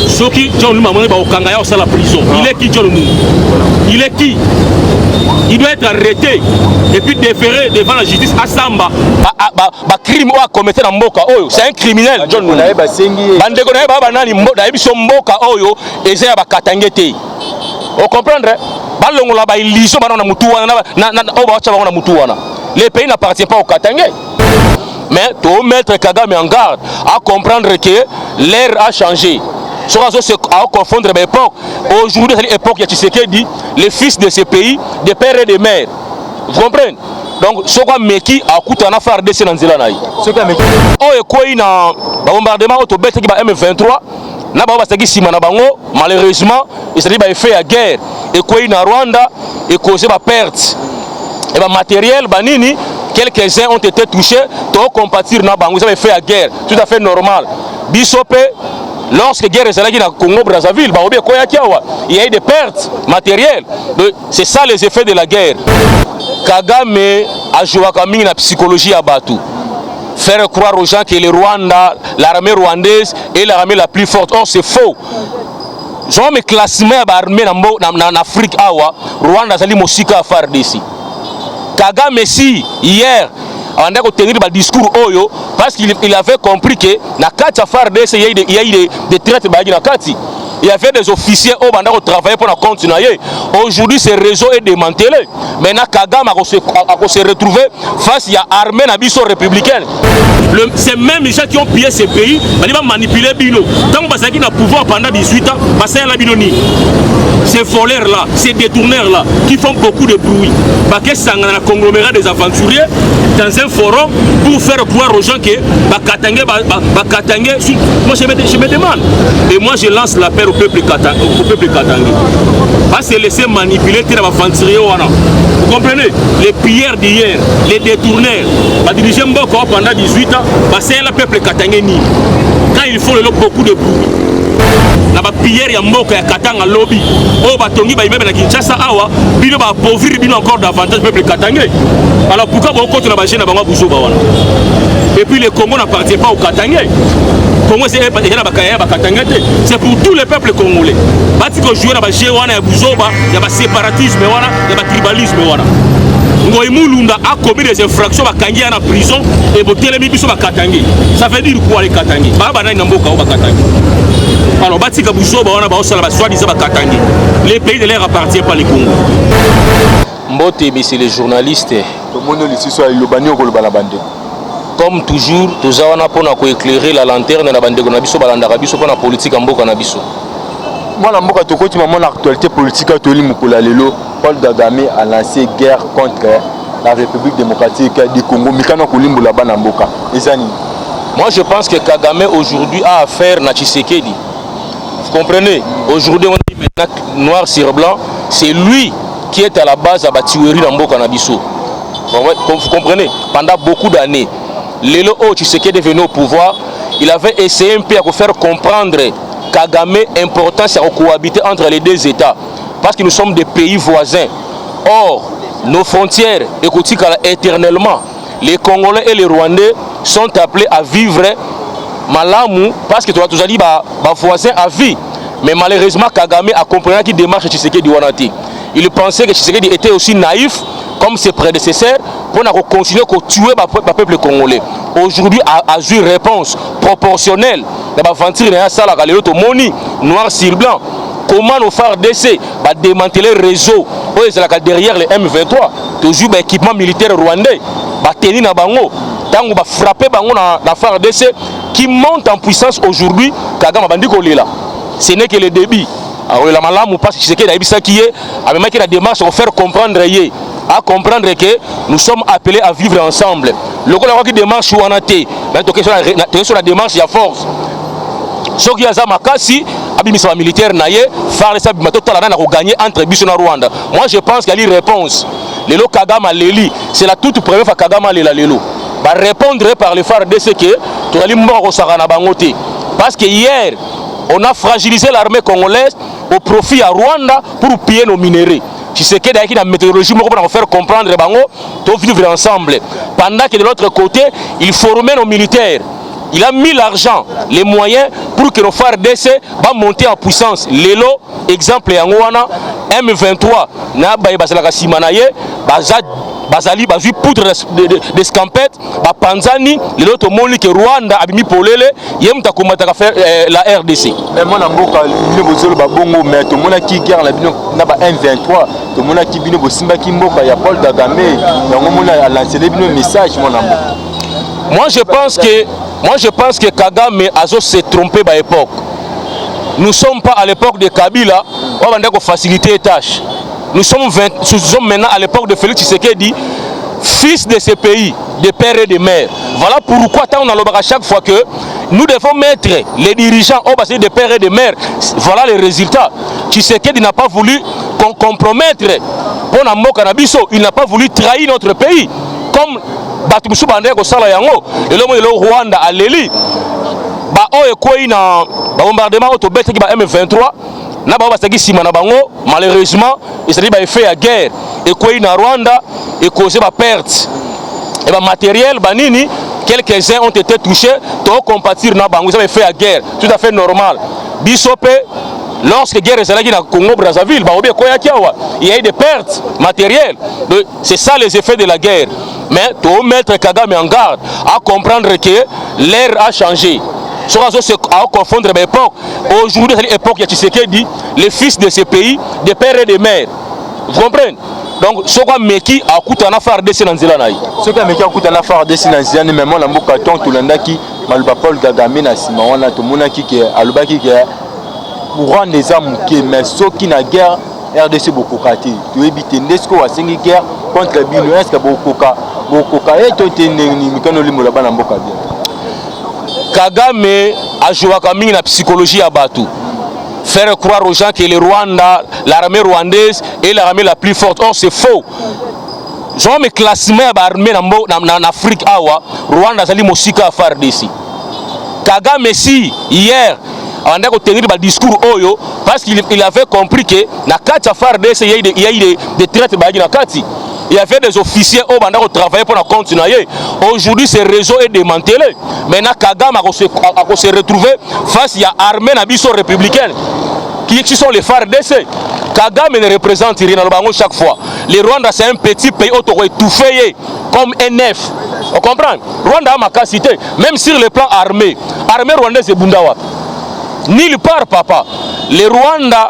Ceux qui John Lumba au Kangaya au la prison. Il est qui John Lumba? Il est qui? Il doit être arrêté et puis déféré devant la justice à Samba. Crime ou à commettre dans Mboka Oyo. C'est un criminel John Lumba. Bandeko na ba banani mboka biso Mboka Oyo ezaya ba katangete. Vous comprendrez? Balongola ba iliso banana mutuwana na oba acha banana mutuwana. Le pays n'appartient pas au Katangé. Mais tout mettre Kagame en garde à comprendre que l'ère a changé. C'est à confondre l'époque. Aujourd'hui, c'est l'époque de Tshisekedi, les fils de ce pays, des pères et des mères. Vous comprenez? Donc, ce qu'on a qui a coûté un affaire de Sénanzela. Ce qu'on a mis. Oh, et quoi, il y a un bombardement autobus qui va M23. Malheureusement, il s'est dit qu'il fait la guerre. Et quoi, il y a Rwanda, et causé ma perte. Et le matériel, banini, quelques-uns ont été touchés, tout compatir na bango, ils avaient fait la guerre, tout à fait normal. Bisopé, lorsque la guerre est allée dans le Congo Brazzaville, il y a eu des pertes matérielles. C'est ça les effets de la guerre. Kagame a joué comme la psychologie à Batou. Faire croire aux gens que le Rwanda, l'armée rwandaise est l'armée la plus forte. Or c'est faux. Jean me classement à l'armée en Afrique, Rwanda c'est l'imosika à faire d'ici. Kagame si hier on a tenu le discours Oyo parce qu'il avait compris que na kati affaire il y a eu des traites na kati. Il y avait des officiers au banda qui travaillaient pour la continuer. Aujourd'hui, ce réseau est démantelé. Maintenant, Kagame a se retrouvé face à l'armée républicaine. Ces mêmes gens qui ont pillé ces pays, ils vont manipuler Bino. Tant que ils ont pouvoir pendant 18 ans, passer à la Binoni. Ces voleurs-là, ces détourneurs-là, qui font beaucoup de bruit. Parce que c'est un conglomérat des aventuriers dans un forum pour faire croire aux gens que Bakatangé. Moi, je me demande. Et moi, je lance l'appel au peuple katangé. Pas se laisser manipuler les aventuriers. Vous comprenez? Les pilleurs d'hier, les détourneurs, les dirigeants pendant 18 ans, c'est le peuple katangé. Quand il faut beaucoup de bruit. Na ba pierre ya mboka ya Katanga lobby o batongi ba immeuble na Kinshasa awa bino ba pauvrir bino encore davantage peuple katangais. Alors pourquoi bon contre na ba jeune na bango buzo ba wana? Et puis le Congo n'appartient pas au Katangais. Congo c'est pas déjà na ba kaya ba katangais, c'est pour tous les peuples congolais. Bati ko jouer na ba jeune wana ya buzo ba ya ba séparatisme wana ya ba tribalisme wana. Ngoy Mulunda a commis des infractions ba kangi na prison et botelé mi biso ba katangais. Ça veut dire quoi les katangais? Ba ba na mboka o ba katangais. Alors, les pays de l'air appartient pas les Congo. Mbote, mais c'est les journalistes. Comme toujours, nous avons éclairer la lanterne de la bande de la politique en Mboka. Moi, l'actualité politique, Paul Kagame a lancé guerre contre la République démocratique du Congo. Moi, je pense que Kagame aujourd'hui a affaire à Tshisekedi. Vous comprenez? Aujourd'hui, on dit maintenant noir sur blanc, c'est lui qui est à la base à la tuerie dans Mboka Nabiso. Vous comprenez? Pendant beaucoup d'années, Lelo Tshisekedi est venu au pouvoir, il avait essayé un peu de faire comprendre Kagame l'importance de cohabiter entre les deux États. Parce que nous sommes des pays voisins. Or, nos frontières, écoutez, éternellement, les Congolais et les Rwandais sont appelés à vivre Malamu parce que tu as dit voisin à vie. Mais malheureusement, Kagame a compris qu'il démarche Tshisekedi Wanati. Il pensait que Tshisekedi était aussi naïf comme ses prédécesseurs pour continuer à tuer le peuple congolais. Aujourd'hui, a eu une réponse proportionnelle. Noir sur blanc. Comment nos phares DC démanteler le réseau derrière les M23, toujours l'équipement militaire rwandais, tenir na bango, tango ba frapper bango na phare DC qui monte en puissance aujourd'hui. Kagame bandiko lela. Ce n'est que le début. Alors la malamu parce que c'est que ça qui est avec la démarche pour faire comprendre à comprendre que nous sommes appelés à vivre ensemble. Le coup qui démarche ou en athée, sur la démarche il y a force. Ce qui a Zamakasi, Abimisa militaire naïe, faire ça gagner entre Bissau et Rwanda. Moi je pense qu'il y a une réponse. Lelo Kagame Leli, c'est la toute première fois Kagame Lela Lelo. Va répondre par le phare de ce que tu as mort au Sarana Bangote. Parce que hier, on a fragilisé l'armée congolaise au profit à Rwanda pour piller nos minéraux. Tu sais que dans la météorologie, on va faire comprendre les Bango, de vivre ensemble. Pendant que de l'autre côté, ils formaient nos militaires il a mis l'argent, les moyens pour que nos FARDC va monter en puissance. Lelo, exemple Yangouana, M23, na baye basalaka simanaye, bazali bazui poudre de scampette, panzani, lelo to moni que Rwanda abimi polele, yem ta komata ka faire la RDC. Mais moi na mboka ni bozolo ba bongo mais to mona ki guerre la bino na ba M23, to mona ki bino bosimba ki mboka ya Paul Kagame, yango mona a lancé bino message mon amour. Moi je pense que Kagame a s'est trompé à l'époque. Nous ne sommes pas à l'époque de Kabila, on va faciliter les tâches. Nous sommes maintenant à l'époque de Félix Tshisekedi, fils de ces pays, de père et de mère. Voilà pourquoi on a à chaque fois que nous devons mettre les dirigeants au bassin de père et de mère. Voilà les résultats. Tshisekedi n'a pas voulu qu'on compromette pour Nambo Kanabiso. Il n'a pas voulu trahir notre pays. Comme Batumusu Bandeko Kosala Yango, et le Rwanda à l'Eli. Bombardement autobet qui va M23. Malheureusement, il s'agit d'un fait à guerre. Et quoi na Rwanda et causé ma perte. Et matériel, banini, quelques-uns ont été touchés. Tout compatir na bango, ça fait à guerre. Tout à fait normal. Bisopé, lorsque la guerre est allée au Congo Brazzaville, il y a eu des pertes matérielles. C'est ça les effets de la guerre. Mais tu dois mettre Kagame en garde à comprendre que l'ère a changé. Ce qu'on a confondre l'époque. Aujourd'hui, c'est l'époque qui Tshisekedi, les fils de ces pays, des pères et des mères. Vous comprenez? Donc, ce qu'on a qui a coûté un affaire de Sénanzila. Ce qu'on a coûté un affaire de Sénanzila, mais moi, je suis tout le monde qui m'a Paul Kagame, tout le monde qui est courant des armes, mais ceux qui n'ont guerre, RDC beaucoup kati. Tu évites Nesco à 5 guerre contre le Bino, est-ce que beaucoup et toi tu es ni là-bas dans Boka bien. Kagame a joué comme la psychologie à Batu. Faire croire aux gens que le Rwanda, l'armée rwandaise est l'armée la plus forte. Or c'est faux. Genre mes classements armés en Afrique awa, Rwanda sali mosika à faire d'ici. Kagame si hier on a tenir le discours Oyo parce qu'il avait compris que na kati FARDC il y a des traites na kati. Il y avait des officiers au Banda qui travaillaient pour continuer. Aujourd'hui, ce réseau est démantelé. Maintenant, Kagame a se retrouvé face à l'armée républicaine qui sont les FARDC. Kagame ne représente rien chaque fois. Le Rwanda, c'est un petit pays auto-étouffé comme NF. On comprend? Rwanda a ma capacité, même sur le plan armé. Armée rwandaise c'est Bundawa. Nulle part, papa. Le Rwanda,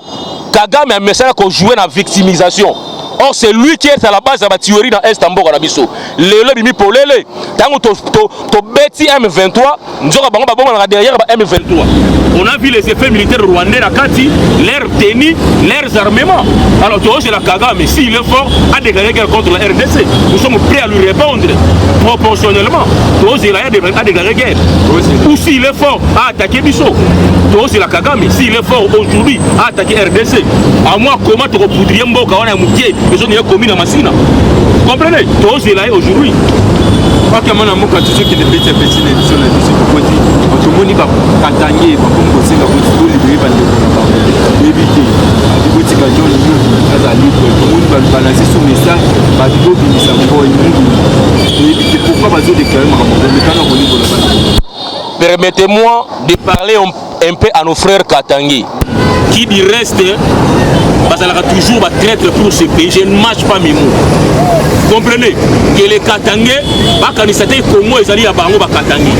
Kagame a un message qu'on jouait dans la victimisation. Or, c'est lui qui est à la base de la tuerie dans l'Est Ambo Kanabiso. Le bimi polele. Tant que tu bêtis M23, nous avons derrière M23. On a vu les effets militaires rwandais à Kati, l'air tenue, leurs armements. Alors, toi, c'est la Kagame, mais s'il est fort, à déclarer guerre contre la RDC. Nous sommes prêts à lui répondre proportionnellement. Toi, c'est la à déclarer guerre. Ou s'il est fort, à attaquer Bisso. Toi, c'est la Kagame, s'il est fort aujourd'hui, à attaquer RDC. À moi, comment tu repoudriez Mboka, on a mouillé. Les gens ont commis dans Massina. Vous comprenez? Toi, c'est là aujourd'hui. Pas que mon amour, quand tu sais qu'il est petit, petit, l'émission, la musique, tout le monde va Katangé, va comme bosser, va continuer de libérer, va éviter. Il faut que tu aies un livre, tout le monde va balancer son message, va dire que ça va éviter. Pourquoi va dire que permettez-moi de parler un peu à nos frères Katangé, qui du reste, ça va toujours traître pour ce pays. Je ne mâche pas mes mots. Vous comprenez que les Katangé, quand ils étaient Congo, ils allaient à Bango, Katangé.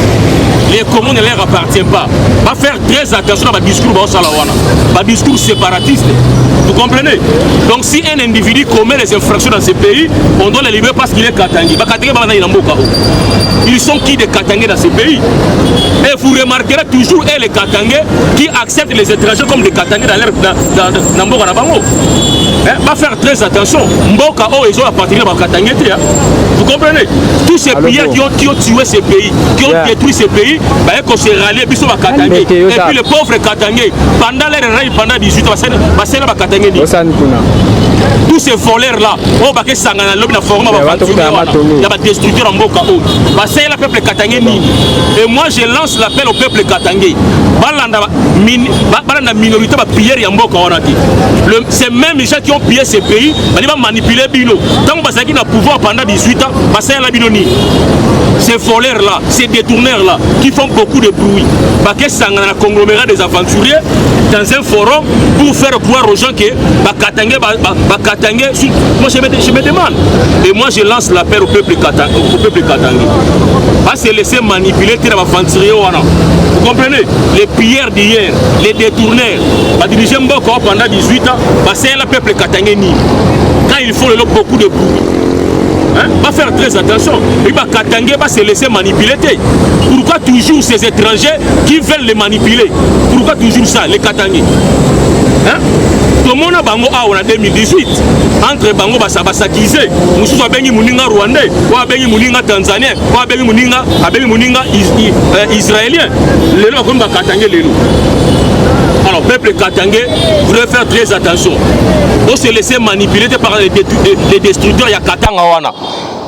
Les Congo ne leur appartiennent pas. Va faire très attention à votre discours, votre discours séparatiste. Vous comprenez? Donc si un individu commet des infractions dans ce pays, on doit les libérer parce qu'il est Katangé. Ils sont qui des Katangé dans ce pays? Et vous remarquerez toujours les Katangé qui acceptent les étrangers comme des Katangé dans Mboka na Bango. Va faire très attention. Mboka oh ils ont appartenu à Katangé. Vous comprenez? Tous ces pays qui ont tué ces pays, qui ont détruit ces pays, ils se rallient biso ba Katangé. Et puis les pauvres Katangé, pendant leur règne pendant 18 ans, basena ba Katangé. Tous ces voleurs là, oh bah que sangana lobi na forma ba il y a ba destructeur en Mboka oh. Bah c'est le peuple Katangé ni. Et moi je lance l'appel au peuple Katangé. Balanda minorité ba piller ya Mboka wanati. C'est même les gens qui ont pillé ces pays, ils vont manipuler Bino. Tant que Bazaki n'a pouvoir pendant 18 ans, c'est la Binoni. Ces voleurs là, ces détourneurs là, qui font beaucoup de bruit. Parce que ça a un conglomérat des aventuriers dans un forum pour faire croire aux gens que Bakatangé, moi je me demande. Et moi je lance l'appel au peuple katangé. Pas se laisser manipuler les aventuriers. Vous comprenez? Les pilleurs d'hier, les détourneurs, les dirigeants pendant 18 ans, c'est le peuple katangé. Quand il faut beaucoup de bruit. Hein? Va faire très attention. Il va Katangé va se laisser manipuler. Pourquoi toujours ces étrangers qui veulent les manipuler? Pourquoi toujours ça, les Katangé? Hein? Tout le monde a bango en 2018 entre bango basakisé, mususu abengi muninga rwandais, ou abengi muninga tanzanien, ou abengi muninga israélien. Les gens comme Katangé les loups. Alors, peuple katangé, vous devez faire très attention. On se laisser manipuler par les destructeurs. Il y a Katanga wana.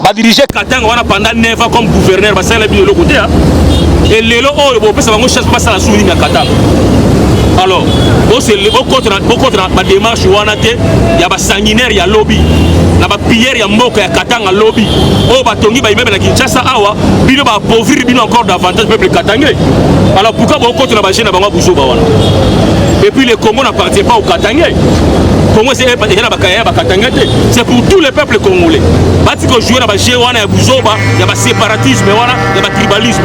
Va diriger Katanga wana pendant 9 ans comme gouverneur. Ça la vie de l'autre côté. Et les lots, on peut savoir que chasse pas la souris à Katanga. Alors, on se contre la démarche wana te. Il y a des sanguinaires, il y a lobby. Il y a des pilleurs, il y a Moko, il y a Katanga lobby. Oh, batongi ba imebe na Kinshasa awa. Bino ba appauvrir bino encore davantage peuple katangé. Alors pourquoi on contre la chaîne à Bango Bouzo Bawana? Et puis le Congo n'appartient pas au Katangé. Congo c'est pour tous les peuples congolais. Parce que jouer dans la chaîne, il y a Bouzoba, il y a séparatisme, il y a tribalisme.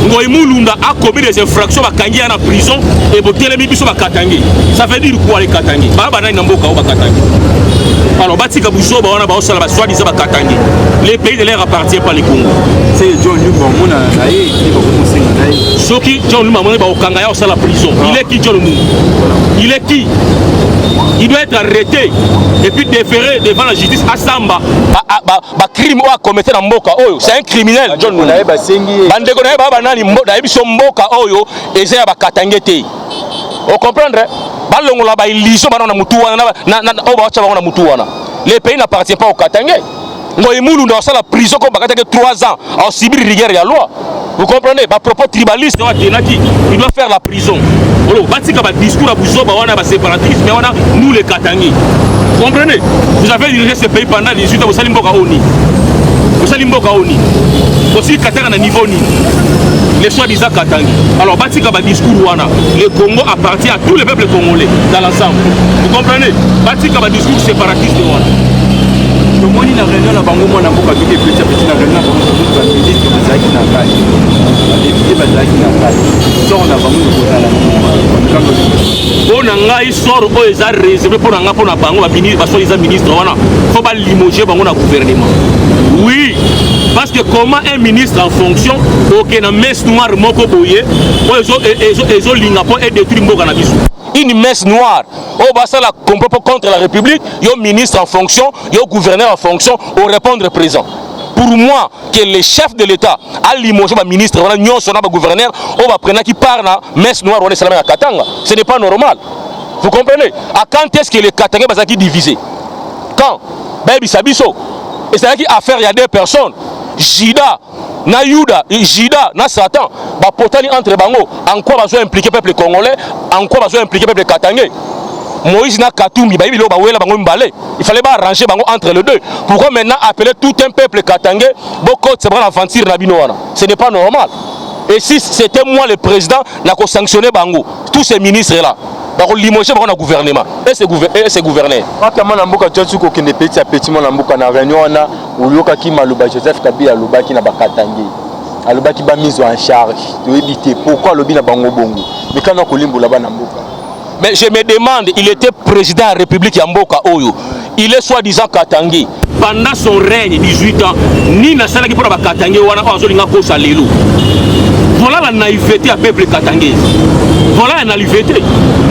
Ngoïmoulunda a commis des infractions à Kangi en prison et pour télémi biso Katangé. Ça veut dire quoi les Katangé? Baba na Namboka au Katangé. Alors Batika Bouzoba on a ba osala ba soi-disant Katangé. Les pays de l'air appartiennent pas les Congo. C'est John Lumba mona na ye ko musinga na ye. Soki John Lumba mona ba okanga ya osala prison. Il est qui John Lumba? Il est qui? Il doit être arrêté et puis déféré devant la justice à Samba. Crime ou à commettre dans Mboka Oyo. C'est un criminel, John Lumba. Bandeko na ba nani mboka biso Mboka Oyo eza ba Katangé te. Vous comprenez? Balongola ba iliso bana na mutu wana na oba wacha bana mutu wana. Les pays n'appartiennent pas au Katangé. Ngoïmoulou dans la prison comme Bakatangé 3 ans en Sibir rigueur ya loi. Vous comprenez? Bah propos tribaliste il doit faire la prison. Batika ba discours à Bouzoba wana ba séparatisme mais wana nous les Katangé. Vous comprenez? Vous avez dirigé ce pays pendant 18 ans, vous allez Mboka Oni. Vous allez Mboka Oni. Aussi Katanga na niveau ni. Les soi-disant Katangé. Alors Batika ba discours wana, le Congo appartient à tous les peuples congolais dans l'ensemble. Vous comprenez? Batika ba discours séparatiste wana. Donc moi na réunion la bango mona mboka bité petit na réunion ba ministre bazaki na kati. Député bazaki na kati. Sort na bango ko na ngai sort o eza réservé pour nga pour na bango ba ministre ba soi-disant ministre wana. Faut pas limoger bango na gouvernement. Oui, parce que comment un ministre en fonction aucun messe noire moko boye ezo linga po et détruire mboka na biso. Une messe noire. Au basa la complot contre la République, yo ministre en fonction, yo gouverneur en fonction, au répondre présent. Pour moi, que le chef de l'État a limogé ma ministre, on a nyon son gouverneur, on va prendre qui part na messe noire, on est salamé à Katanga. Ce n'est pas normal. Vous comprenez? À quand est-ce que les Katangais sont divisés? Quand? Baby Sabiso. Et c'est là qu'il y a affaire, il y a deux personnes. Jida, na Yuda, Jida, na Satan, bah potani entre bango, en quoi va impliquer le peuple congolais, en quoi va impliquer le peuple katangé. Moïse na Katumbi, bah il fallait pas arranger bango entre les deux. Pourquoi maintenant appeler tout un peuple katangé, beaucoup de bras aventure na binoana? Ce n'est pas normal. Et si c'était moi le président, n'a qu'à sanctionner bango, tous ces ministres là. Donc limoger dans le gouvernement et c'est gouverner. Quand on a mboka tchatsuko qui ne petit à petit mon mboka na réunion na uyoka ki maluba Joseph Kabila luba ki na bakatangé. Aluba ki ba mise en charge. Tu éviter pourquoi lobi na bango bongo. Mais quand on kolimbo là-bas na mboka. Mais je me demande, il était président de la République ya mboka Oyo. Il est soi-disant Katangé. Pendant son règne 18 ans, ni na sala ki pour ba Katangé wana ozolinga ko salelo. Voilà la naïveté à peuple katangé. Voilà la naïveté.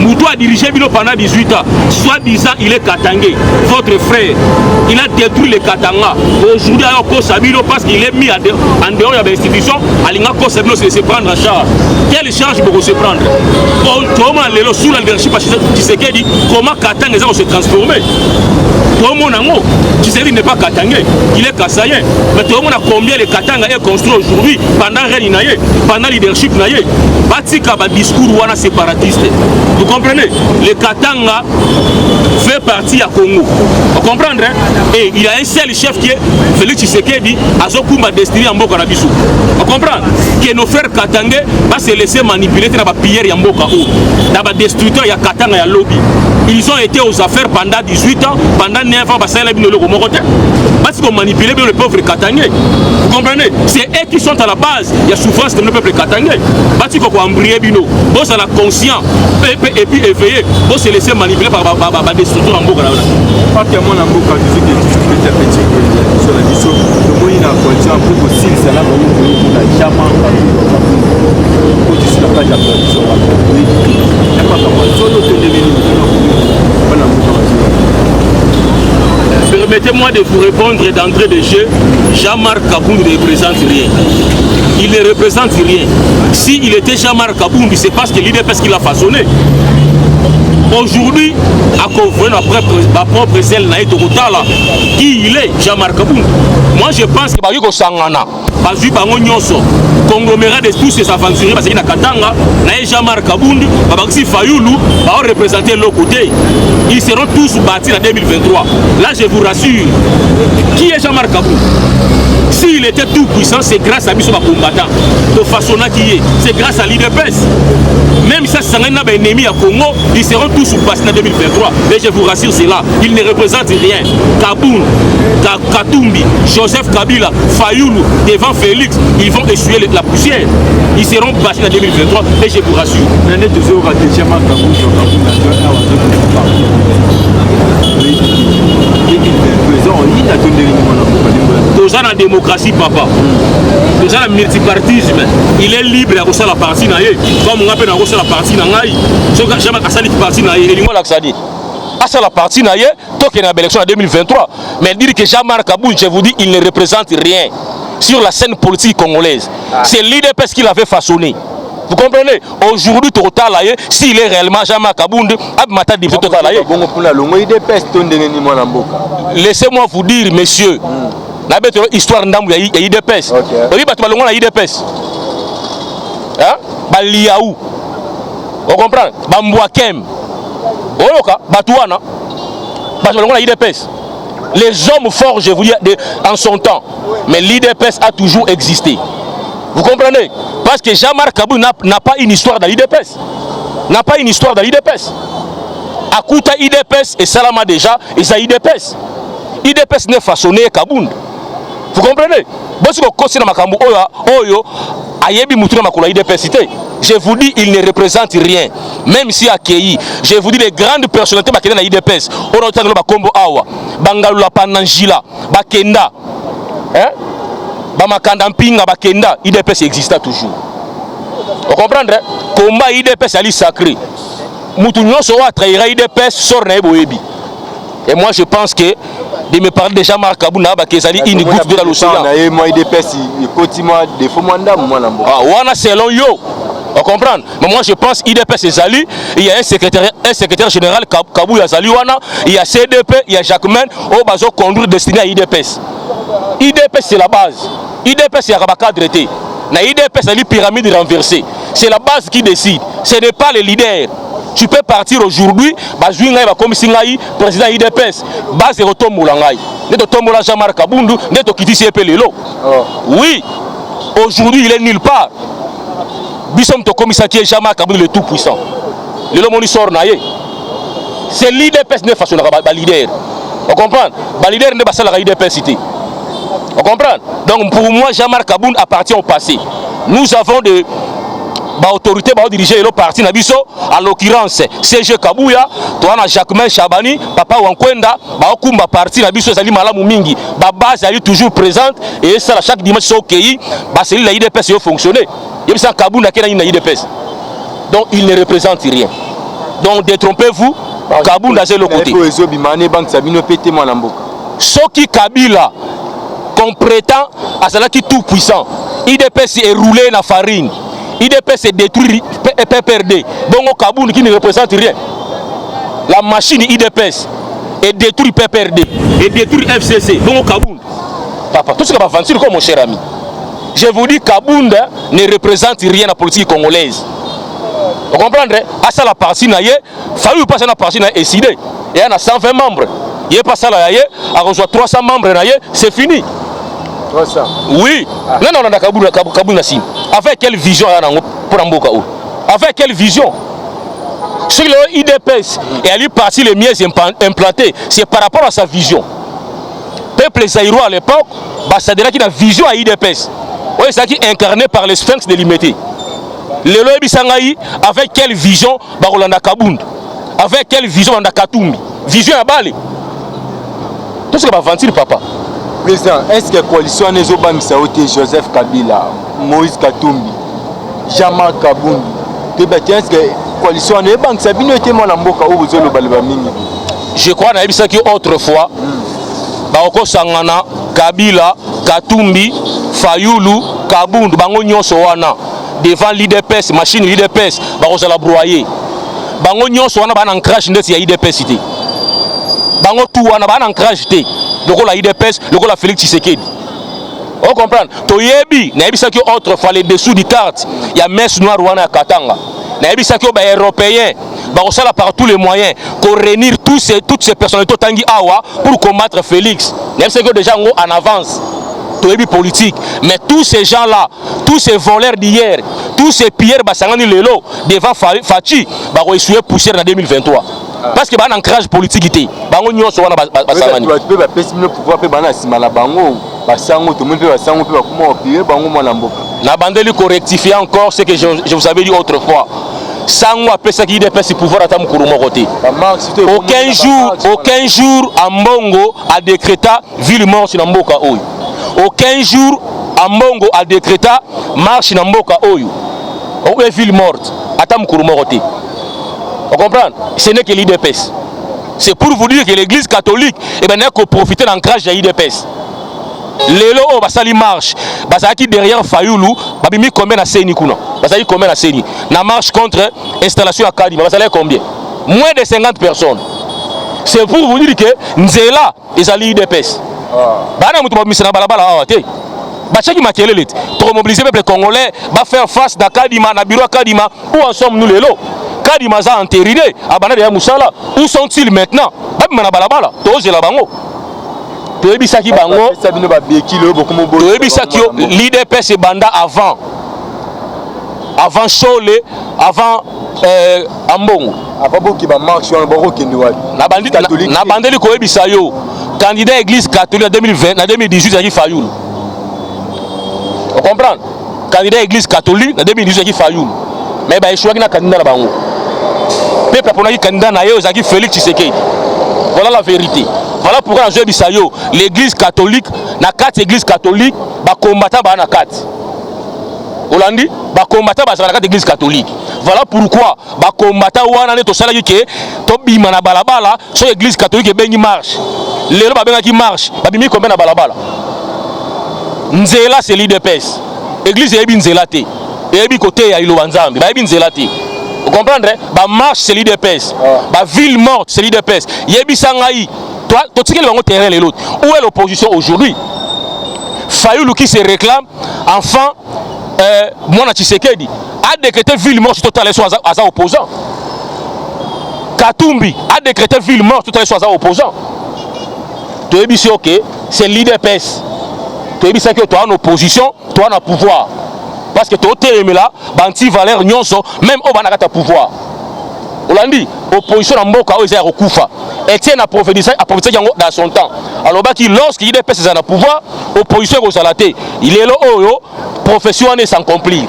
Moutou a dirigé Bilo pendant 18 ans. Soit-disant, il est katangé. Votre frère, il a détruit les Katanga. Aujourd'hui, il a Bilo parce qu'il est mis en dehors de l'institution. Il a se prendre en charge. Quelle charge pour se prendre? Comment les sous la leadership de Tshisekedi, comment Katanga va se transformer? Tout le monde Tshisekedi n'est pas katangé. Il est kassayen. Mais tout le monde a combien les Katanga est construit aujourd'hui pendant Reninaye, pendant leadership leadership naye batika ba discours wana séparatiste. Vous comprenez? Le Katanga fait partie à Congo. Vous comprenez? Et il y a un seul chef qui est Félix Tshisekedi, Azokumba destiné à Mboka Nabisu. Vous comprenez? Que nos frères Katangais va se laisser manipuler dans la pierre à Mboka ou dans la destruction il y a Katanga et lobby. Ils ont été aux affaires pendant 18 ans, pendant 9 ans, parce qu'ils ont manipulé le peuple katangais. Vous comprenez? C'est eux qui sont à la base. Il y a souffrance de nos peuples katangais. Parce qu'on a embrayé Bino. Bon, c'est la conscience. Et puis éveillé. Bon, c'est laissé manipuler par des structures en Boka. Pas tellement en Boka, je sais que tu fais petit sur la mission. Le moyen à continuer un peu aussi, c'est là où on a jamais permettez-moi de vous répondre d'entrée de jeu. Jean-Marc Kabound ne représente rien. Il ne représente rien. S'il était Jean-Marc Kabound, c'est parce que l'IDPS qu'il a façonné. Aujourd'hui, à couvrir ma propre celle qui il est, Jean-Marc Kabound. Moi je pense que Bayo Sangana, Bazu Bango Nyoso, conglomérat de tous ces aventuriers, parce qu'il y a Katanga, Jean-Marc Kabound, Babaxi Fayoulou, va représenter l'autre côté. Ils seront tous bâtis en 2023. Là je vous rassure. Qui est Jean-Marc Kabound? S'il était tout puissant, c'est grâce à Bissoma combattant. De façon qui est, c'est grâce à l'IDPS. Même si ça n'a pas ennemi à Congo, ils seront tous passés en 2023. Mais je vous rassure, c'est là. Ils ne représentent rien. Kabound, Katumbi, Joseph Kabila, Fayoulou, devant Félix, ils vont essuyer la poussière. Ils seront passés en 2023. Et je vous rassure. Tous en démocratie, papa. Tous en multipartisme. Il est libre à la partie naïe. Comme on appelle la partie naïe. Jamais à la partie naïe. À la partie naïe, tant qu'il y a une élection en 2023. Mais dire que Jean-Marc Kabound, je vous dis, il ne représente rien sur la scène politique congolaise. C'est l'IDPS qui l'avait façonné. Vous comprenez? Aujourd'hui, Total, s'il est réellement Jean-Marc Kabound, laissez-moi vous dire, messieurs, histoire d'âme, il y a IDPS. Oui, il y a IDPS. Baliaou. Vous comprenez? Bambouakem. Oloka, Batouana. Il y a IDPS. Les hommes forts, je vous dis, en son temps. Mais l'IDPS a toujours existé. Vous comprenez? Parce que Jean-Marc Kabound n'a pas une histoire dans l'IDPS. N'a pas une histoire dans l'IDPS. Akuta IDPS et Salama déjà, ils ont IDPS. IDPS n'est façonné Kabound. Vous comprenez? Je vous dis, il ne représente rien. Même si accueilli, je vous dis, les grandes personnalités qui sont dans l'IDPS, on a entendu Kombo Awa, Bangalula Panangila, Bakenda, Bamakanda Mpinga, Bakenda, IDPS existe toujours. Vous comprenez? Combat IDPS est sacré. Moutounio Soa trahira IDPS, sort Naeboebi. Et moi je pense que de me parler de Jean-Marc Kabound, une goutte de l'océan. Selon yo. On comprend. Mais moi je pense IDPS et Zali, il y a un secrétaire général Kabou Yazali Wana, il y a CDP, il y a Jacquemain, au bazo conduire destiné à IDPS. IDPS c'est la base. IDPS c'est Rabaka Drete. Na IDPS c'est une pyramide renversée. C'est la base qui décide. Ce n'est pas le leader. Tu peux partir aujourd'hui, Bazouingaï va comme Singaï, président IDPS, base de Rotomoulangaï. N'est de Tomola Jean-Marc Kabound, n'est de Kiti Sepelelo. Oui, aujourd'hui il est nulle part. Bissom to commissaire qui est Jean-Marc Kabound le tout puissant. Le Lomoni sort naïe. C'est l'IDPS ne façon de leader. On comprend? Le leader n'est pas ça la IDPS cité. On comprend? Donc pour moi, Jean-Marc Kabound appartient au passé. Nous avons de autorité va diriger le parti Nabiso, à l'occurrence CG Kabouya, toi na Jacquemain Chabani, papa Wankwenda, ba okumba parti Nabiso zali malamu mingi, ba base ali toujours présente et ça chaque dimanche so pays, ba c'est la IDPS yo fonctionner. Et ça Kabound na kena IDPS. Donc il ne représente rien. Donc détrompez-vous, Kabound a le côté. Soki Kabila qu'on prétend à cela qui tout puissant. IDPS est roulé dans la farine. IDPS est détruit PPRD. Bongo Kabound qui ne représente rien. La machine IDPS est détruit PPRD. Et détruit FCC. Bongo Kabound. Papa, tout ce que va vendre comme mon cher ami. Je vous dis Kabunda ne représente rien à la politique congolaise. Vous comprenez? À ça la partie naïe, fallu passer la partie naïe décidé. Il y a 120 membres. Il y a pas ça là, a rejoint 300 membres naïe, c'est fini. 300. Oui. Non non non Kabunda sim. Avec quelle vision pour Mboka ou? Avec quelle vision? Sur le IDPS et à lui parti les mieux implantés, c'est par rapport à sa vision. Peuple zaïrois à l'époque, ça donne une vision à IDPS. Oui, c'est qui incarné par le sphinx de l'immédiat. Le lobby Sangaï, avec quelle vision Barolanda Kabund? Avec quelle vision Banda Katumbi? Vision à Bali. Tout ce que va mentir, papa. Président, est-ce que la coalition Nézoban Saoté, Joseph Kabila, Moïse Katumbi, Jean-Marc Kabund, est-ce que la coalition Nézoban Sabine était mon amboka ou vous avez le mingi? Je crois que autrefois, Baoko Sangana, Kabila, Katumbi, Fayulu, Kabund, Bango Nyonso wana devant l'IDPS, machine l'IDPS, Bango la broyer. Bango Nyonso wana ban ancrage ndeti ya IDPS ité. Bango tout wana ban ancrage té. Loko la IDPS, loko la Félix Tshisekedi. On comprend. Toyebi, na yebisa ki autrefois les dessous du carte, il y a messe noire wana ya Katanga. Na yebisa ki ba européen, Bango sala par tous les moyens pour réunir toutes ces personnalités tangi awa pour combattre Félix. Na yebisa ki déjà en avance. Politique, mais tous ces gens-là, tous ces voleurs d'hier, tous ces pilleurs basangani lelo devant Fachi, bah ont essuyé poussière en 2023. Parce que bah un ancrage politique était, bah on y a souvent basangani. Tu peux pas passer le pouvoir, peut pas si mal bango, basango, tout le monde peut basango, peut pas comment piller bango moi lambo. La bande lui correctifier encore ce que je vous avais dit autrefois. Sango après ça qui dépasse le pouvoir à Tamoukourou côté. Aucun jour à Mbongo a décrété ville mort sur Mboka Oyo. Aucun jour à Mbongo a décrété marche dans Mboka Oyo. Ou une ville morte à Tamoukourou côté. Vous comprenez? Ce n'est que l'IDPS. C'est pour vous dire que l'église catholique n'a qu'à profiter de l'ancrage de l'IDPS. Lelo o basali marche basaki derrière Fayulu babimi combien na Seni kuna basali combien na Seni na marche contre installation à Kadima basali combien moins de 50 personnes. C'est pour vous dire que Nzela ezali IDPS bana mutu bamisana balabala awate bachaki makelele pour mobiliser le peuple congolais va faire face à Kadima na bureau Kadima. Où en sommes nous lelo? Kadima za entériné abana de Moussala. Où sont-ils maintenant? Babimana balabala toze la bango. Toyebisaki bango toyebisaki l'IDPS et banda avant Chole, avant Ambongo na bandeli koyebisa yo candidat église catholique en 2020 en 2018 zaki Fayulu. On comprend? Candidat église catholique en 2018 zaki Fayulu. Mais ba échouaki na candidat na bango. Peuple aponaki candidat na yo zaki Félix Tshisekedi. Voilà la vérité. Voilà pourquoi l'église catholique, na 4 églises catholiques, ba combattant ba na 4. Holandi, ba combattant ba na 4 églises catholiques. Voilà pourquoi ba combattant wana ne to sala ki to bima na balabala, so église catholique bengi marche. Lelo ba benga ki marche, ba bimi combien na balabala. Nzela c'est l'IDPS. Église ebi nzela te. Ebi côté ya Ilobanzambi, ba ebi nzela te. Vous comprenez? Ba marche c'est l'IDPS. Ba ville morte c'est l'IDPS. Yebi sangai. Toi, tu sais terrain et l'autre. Où est l'opposition aujourd'hui? Fayulu qui se réclame, enfin, Mwana Tshisekedi a décrété ville morte sur les soins à opposants. Katumbi a décrété ville morte sur les soins à opposants. Tu es dit ok, c'est l'IDPS. Tu es dit que tu as une opposition, tu as un pouvoir. Parce que tu es là, Banti Valère Nyonso, même au Banagata pouvoir. Holandi, opposition à Mboka Oyo Kufa. Etienne a prophétisé dans son temps. Alors lorsqu'il est passé dans le pouvoir, opposition aux alatés. Il est là, profession sans accomplir.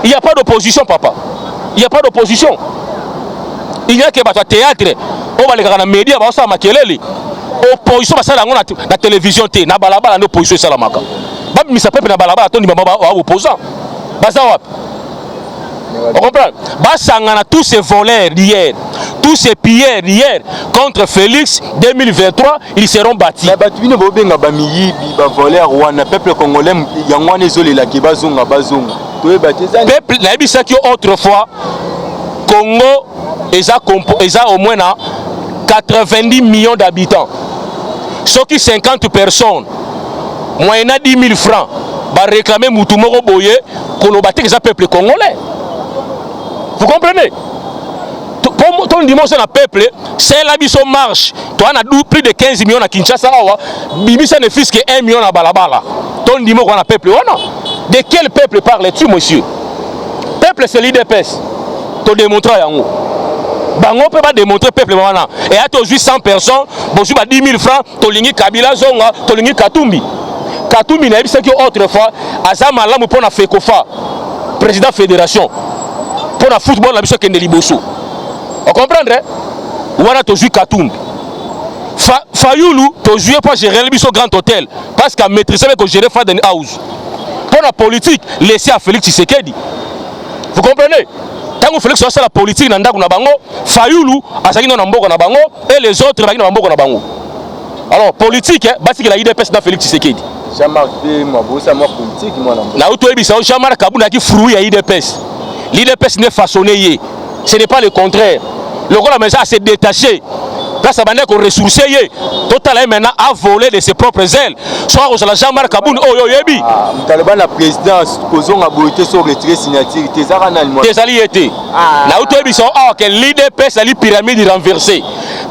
Il n'y a pas d'opposition, papa. Il n'y a pas d'opposition. Il n'y a que le théâtre. On va les grands médias, on va faire makelele. Opposition, ça la télévision, na balabala, opposition salamaka. Bab mi s'appelle na balabala, ton opposant. Bazawap. On comprend? Basangana tous ces voleurs d'hier, tous ces pilleurs d'hier contre Félix 2023, ils seront bâtis. Peuple congolais, peuple, autrefois, Congo, ils ont au moins 90 millions d'habitants. Ceux qui 50 personnes, moyennant 10 000 francs, va réclamer Moutoumoro Boye pour le battre que peuple congolais. Vous comprenez? Ton dimanche na peuple, c'est la mission marche. Toi, on a plus de 15 millions à Kinshasa. Bimisa ne fils que 1 million à Balabala. Ton dimanche, on a peuple. De quel peuple parles-tu, monsieur? Peuple, c'est l'IDPS. Tu démontres yango. Bango peut pas démontrer peuple maintenant. Et à toi, 800 personnes, bonjour, 10 000 francs, tu lingi Kabila Zonga, tu lingi Katumbi. Katumbi n'a dit que autrefois, Azam Alam pour la FECOFA, président fédération, pour le football, la mission Kendeli Bosso. Vous comprenez? Ou on a joué Katumbi. Fayoulou, tu joué pour gérer le mission Grand Hôtel, parce qu'à maîtriser avec gérer Faden House. Pour la politique, laissez à Félix Tshisekedi. Vous comprenez? Quand vous Félix soit la politique, dans le bango, Fayoulou, Asaki dans le bango, et les autres, dans le bango. Alors, politique, c'est que la IDPS dans Félix Tshisekedi. Jean-Marc Maboussa, moi politique, moi non. Na uto ebisa Jean-Marc Kabunda qui fruit à IDPS. L'IDPS n'est façonné. Ce n'est pas le contraire. Le rôle de la maison s'est détaché. Là, ça va être ressourcé. Total maintenant a volé de ses propres ailes. Soit au Jean-Marc Kabunda, oh yo yebi. Taliban la présidence, posons à beauté sur retiré signature. Tes alliés étaient. Na uto ebisa que l'IDPS a la pyramide renversée.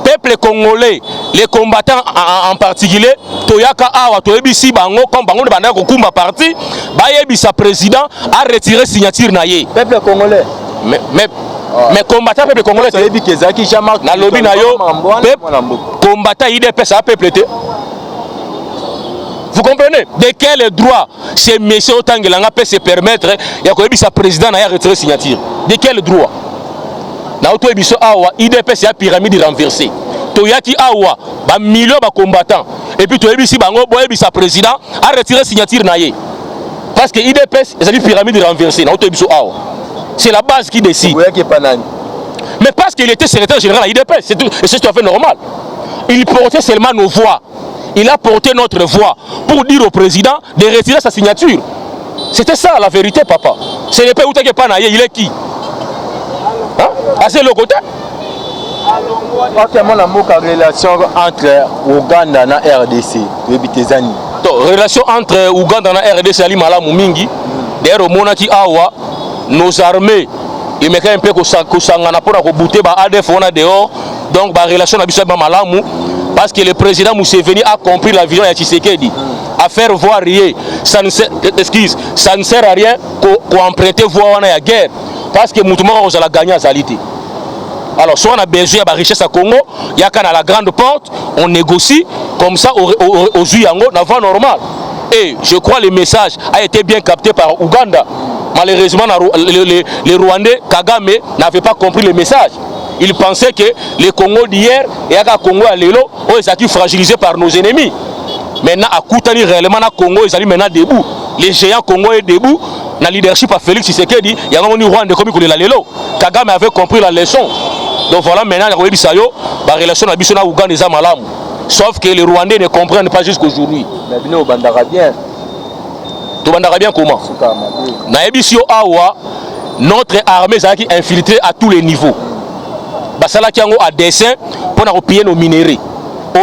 Peuple congolais, les combattants en particulier, Toyaka Awa, Toyebisi Bango, comme Bango de Bandako Kumba parti, Bayebisa président a retiré signature naïe. Peuple congolais. Mais combattant peuple congolais, na lobby nayo, combattant IDPS a peuple. Vous comprenez? De quel droit ces messieurs Tangelanga peut se permettre, il y a Koyebisa président naïe a retiré signature? De quel droit? Na auto ebiso awa IDPS ya pyramide renversée. Toyaki awa ba millions ba combattants et puis toyebisi bango boyebisa président a retiré signature naie. Parce que IDPS c'est une pyramide renversée na auto ebiso awa. C'est la base qui décide. Mais parce qu'il était secrétaire général à IDPS, c'est tout à fait normal. Il portait seulement nos voix. Il a porté notre voix pour dire au président de retirer sa signature. C'était ça la vérité, papa. Ce n'est pas où t'es pas naie, il est qui? C'est le côté. Ok, mon amour, relation entre Ouganda et RDC. Relation entre Ouganda et RDC, Ali Malamu Mingi. D'ailleurs, au Monaki Awa, nos armées, il me un peu que ça pour bouter ADF on a dehors. Donc, la relation avec Malamu, parce que le président Museveni a compris la vision de Tshisekedi. À faire voir rien. Ça ne sert à rien qu'emprunter voir la guerre. Parce que Moutouma a gagné à Zalité. Alors, soit on a besoin de la richesse à Congo, il y a qu'à la grande porte, on négocie, comme ça, au Zuyango, dans la normal. Et je crois que le message a été bien capté par Ouganda. Malheureusement, les Rwandais, Kagame, n'avaient pas compris le message. Ils pensaient que le Congo d'hier et le Congo à l'élo, ils étaient fragilisés par nos ennemis. Maintenant, à Koutani, réellement, le Congo, ils sont maintenant debout. Les géants Congo est debout. Dans le leadership à Félix Tshisekedi, il y a un Rwanda comme il a l'élo. Kagame avait compris la leçon. Donc voilà, maintenant, la relation avec Ouganda est malamu. Sauf que les Rwandais ne comprennent pas jusqu'aujourd'hui. Mais bien, au Bandarabien. Tu Bandarabien comment? Naebisio Awa, notre armée est infiltrée à tous les niveaux. Basala Kiango a dessein pour piller nos minéraux.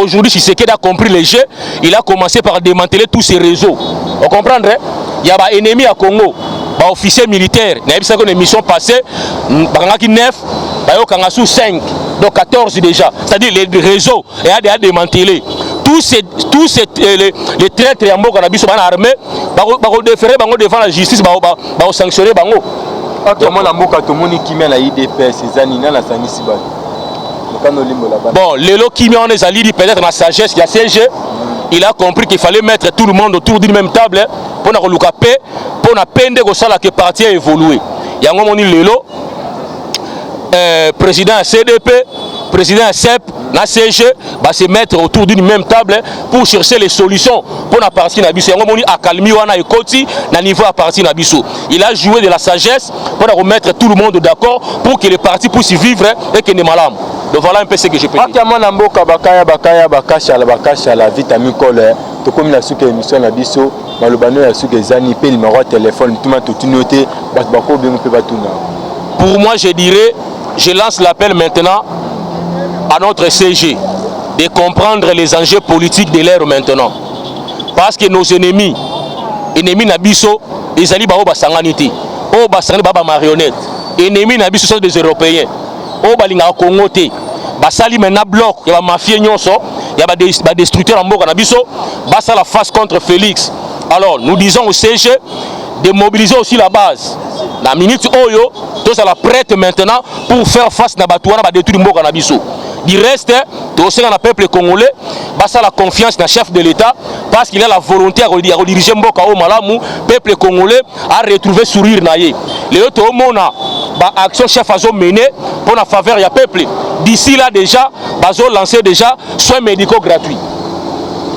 Aujourd'hui, Tshisekedi a compris le jeu. Il a commencé par démanteler tous ces réseaux. Vous comprenez? Il y a des ennemis à Congo, des officiers militaires. Il y a une mission passée, il y a 9, il y a 5, donc 14 déjà. C'est-à-dire les réseaux, il y a démantelé. Tous les traîtres en Boka, ils sont armés, ils vont déférer devant la justice, ils vont sanctionner. Comment la Boka, tout le monde qui met la IDPS, c'est Zanina, la Sanisiba. Bon, Lélo Kimi on est allé peut-être dans la sagesse, il y a CG. Il a compris qu'il fallait mettre tout le monde autour d'une même table pour nous paix, pour nous peine que le parti a évolué. Il y a un moment Lélo, président CDP, président CEP, la CG, va se mettre autour d'une même table pour chercher les solutions pour la partie Nabiso. Il y a un moment Akalmi Wana et Koti, na niveau à partie Nabiso. Il a joué de la sagesse pour remettre tout le monde d'accord pour que les partis puissent vivre et que les malades. Donc voilà un peu ce que je peux dire. La vitamine colère, tout comme la souke émission la biso, malobano la souke zani pe numéro de téléphone, tout le tout noté, pour moi je dirais, je lance l'appel maintenant à notre CG de comprendre les enjeux politiques de l'ère maintenant. Parce que nos ennemis, ennemi na biso ezali ba o basangani te o basangani ba marionnette ennemi na biso sont des européens o balinga Congo te basali maintenant bloc ya ba mafia nyonso ya ba destructeur en mboka na biso basa la face contre Félix. Alors nous disons au CG de mobiliser aussi la base na minute oyo tous à la prête maintenant pour faire face na batouana ba détruire mboka na biso. Du reste, tout ce peuple congolais, basa la confiance dans le chef de l'État parce qu'il a la volonté à rediriger Mboka au Malamu, peuple congolais à retrouver sourire naïe. Les autres mona ba action chef a mené pour la faveur du peuple. D'ici là déjà, bazo lancé déjà soins médicaux gratuits.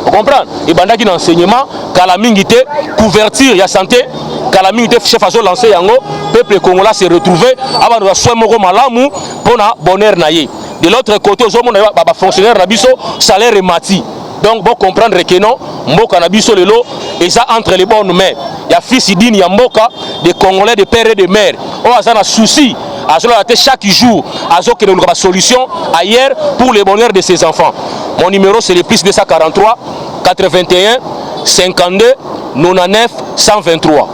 Vous comprenez? Et bandaki d'enseignement, calamité, couverture, il y a santé, calamité chef a lancé yango, peuple congolais s'est retrouvé avant de soins moko malamu pour na bonheur naïe. De l'autre côté, aux hommes, les fonctionnaires nabiso salaire est mati. Donc, bon comprendre que non, Mboka nabiso lelo, et ça entre les bonnes mains. Il y a fils d'Ine, il y a Mboka, des Congolais, des pères et des mères. On a un souci, chaque jour, à ce que nous avons une solution ailleurs pour le bonheur de ses enfants. Mon numéro, c'est le plus 243 81 52 99 123.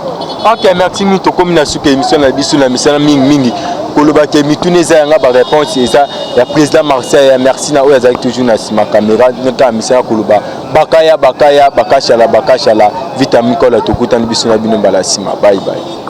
Ok, merci beaucoup. Comme la émission la biso la mission mingi. Koloba ke mituneza yanga ba réponse et ça ya président Marseille merci na oya avec toujours na sima caméra notre mission koloba bakaya bakashala vitamine kola tokuta biso na bino bala sima bye bye.